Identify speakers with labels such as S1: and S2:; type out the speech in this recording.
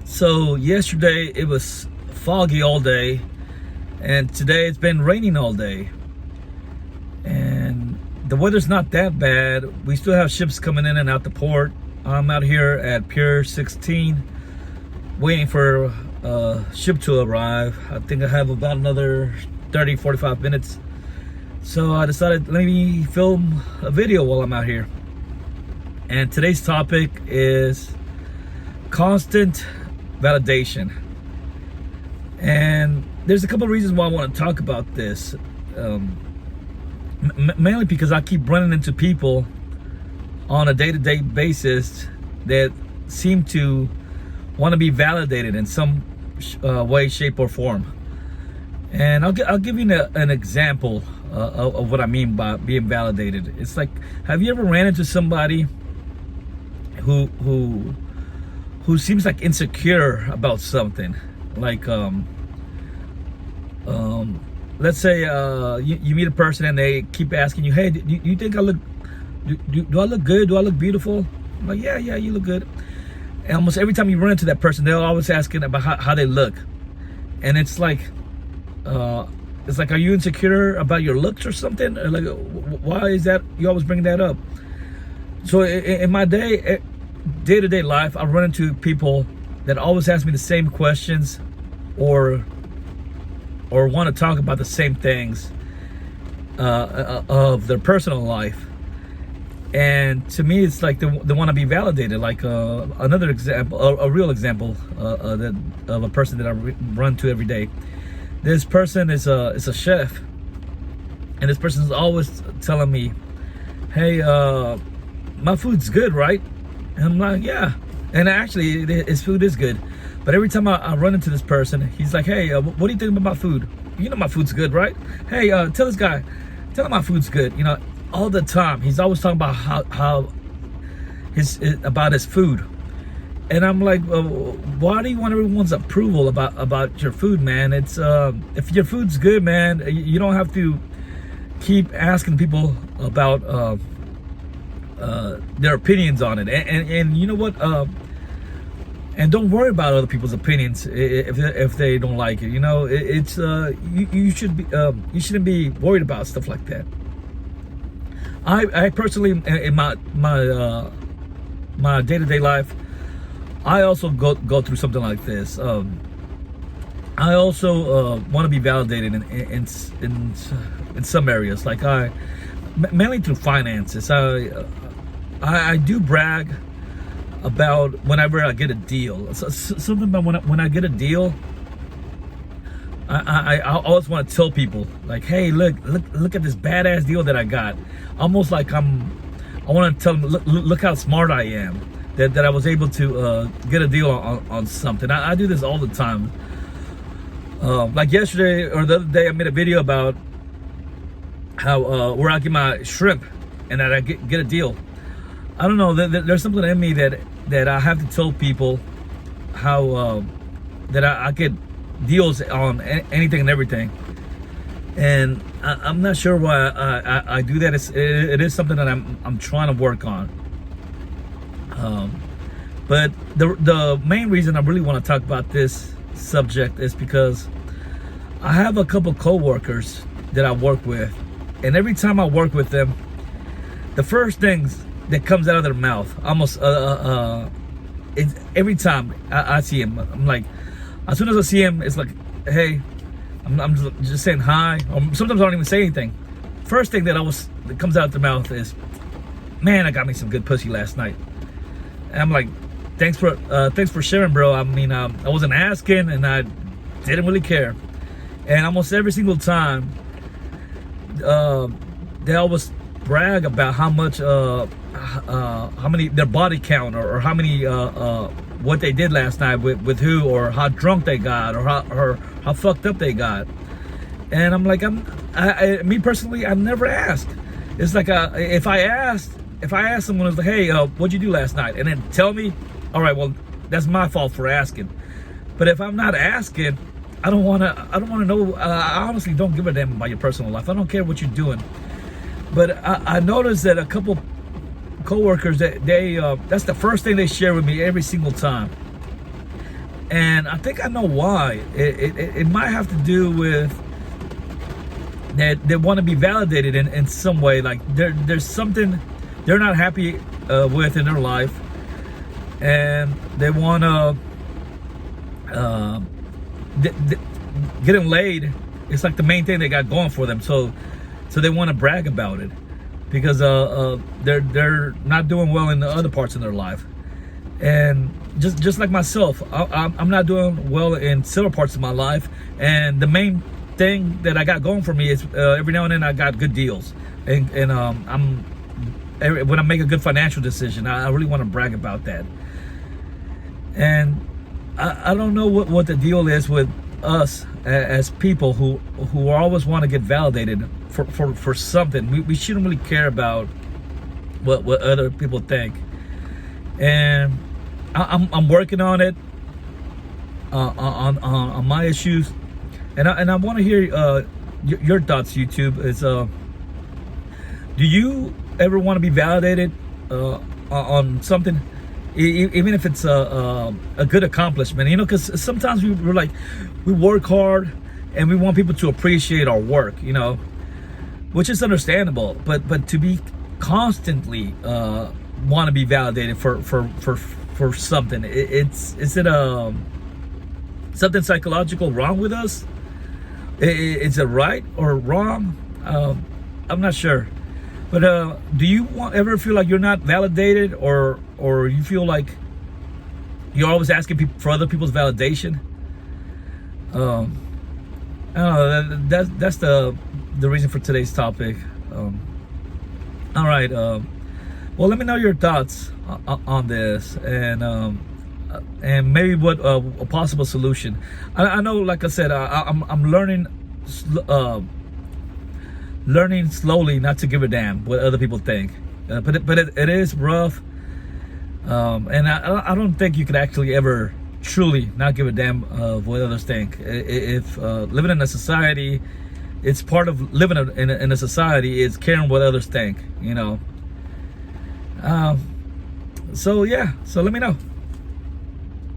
S1: So yesterday it was foggy all day, and today it's been raining all day. And the weather's not that bad. We still have ships coming in and out the port. I'm out here at Pier 16 waiting for a ship to arrive. I think I have about another 30-45 minutes. So I decided, let me film a video while I'm out here. And today's topic is constant validation. And there's a couple of reasons why I want to talk about this. Mainly because I keep running into people on a day-to-day basis that seem to want to be validated in some way, shape, or form. And I'll give you an example of what I mean by being validated. It's like, have you ever ran into somebody who seems like insecure about something? Like let's say you meet a person and they keep asking you, hey, do you think I look, do I look good? Do I look beautiful? I'm like, yeah, you look good. And almost every time you run into that person, they're always asking about how they look. And it's like, are you insecure about your looks or something? Or like, why is that you always bring that up? So in my day-to-day life, I run into people that always ask me the same questions or want to talk about the same things of their personal life. And to me, it's like they want to be validated. Like another example, a real example of a person that I run to every day. This person is a chef, and this person is always telling me, hey, my food's good, right? And I'm like, yeah. And actually, his food is good. But every time I run into this person, he's like, hey, what do you think about my food? You know my food's good, right? Hey, tell this guy, tell him my food's good. You know, all the time. He's always talking about how about his food. And I'm like, why do you want everyone's approval about your food, man? It's if your food's good, man, you don't have to keep asking people about their opinions on it. And you know what? And don't worry about other people's opinions if they don't like it. You know, it's you shouldn't be worried about stuff like that. I personally, in my day-to-day life, I also go through something like this. I also want to be validated in some areas, like mainly through finances. I do brag about whenever I get a deal. Something about when I get a deal, I always want to tell people, like, hey, look at this badass deal that I got. Almost like I want to tell them, look how smart I am, that I was able to get a deal on something. I do this all the time. Like yesterday or the other day, I made a video about how where I get my shrimp and that I get a deal. I don't know, there's something in me that I have to tell people how that I get deals on anything and everything. And I'm not sure why I do that. It is something that I'm trying to work on. But the main reason I really want to talk about this subject is because I have a couple co-workers that I work with, and every time I work with them, the first things that comes out of their mouth, almost it's every time I see him, I'm like, as soon as I see him, it's like, hey, I'm just saying hi, or sometimes I don't even say anything. First thing that comes out of their mouth is, man, I got me some good pussy last night. And I'm like, thanks for sharing, bro. I mean, I wasn't asking, and I didn't really care. And almost every single time, they always brag about how much, how many their body count, or how many, what they did last night with who, or how drunk they got, or how fucked up they got. And I'm like, me personally, I've never asked. It's like if I asked someone, it's like, hey, what'd you do last night? And then tell me, all right, well, that's my fault for asking. But if I'm not asking, I don't want to know. I honestly don't give a damn about your personal life. I don't care what you're doing. But I noticed that a couple coworkers, that that's the first thing they share with me every single time. And I think I know why. It might have to do with that they want to be validated in some way. Like there's something they're not happy with in their life, and they want to getting laid. It's like the main thing they got going for them. So they want to brag about it because they're not doing well in the other parts of their life. And just like myself, I'm not doing well in several parts of my life, and the main thing that I got going for me is every now and then I got good deals, and when I make a good financial decision, I really want to brag about that. And I don't know what the deal is with us as people who always want to get validated for something. We shouldn't really care about what other people think. And I'm working on it, on my issues, and I want to hear your thoughts. YouTube is do you ever want to be validated on something, even if it's a good accomplishment? You know, because sometimes we're like, we work hard and we want people to appreciate our work, you know, which is understandable, but to be constantly want to be validated for something, is it something psychological wrong with us? Is it right or wrong? I'm not sure. But do you ever feel like you're not validated, or you feel like you're always asking people for other people's validation? I don't know. That's the reason for today's topic. All right. Well, let me know your thoughts on this, and maybe what a possible solution. I know, like I said, I'm learning slowly not to give a damn what other people think, but it is rough, and I don't think you could actually ever truly not give a damn of what others think. If living in a society, it's part of living in a society is caring what others think, you know. So yeah, so let me know.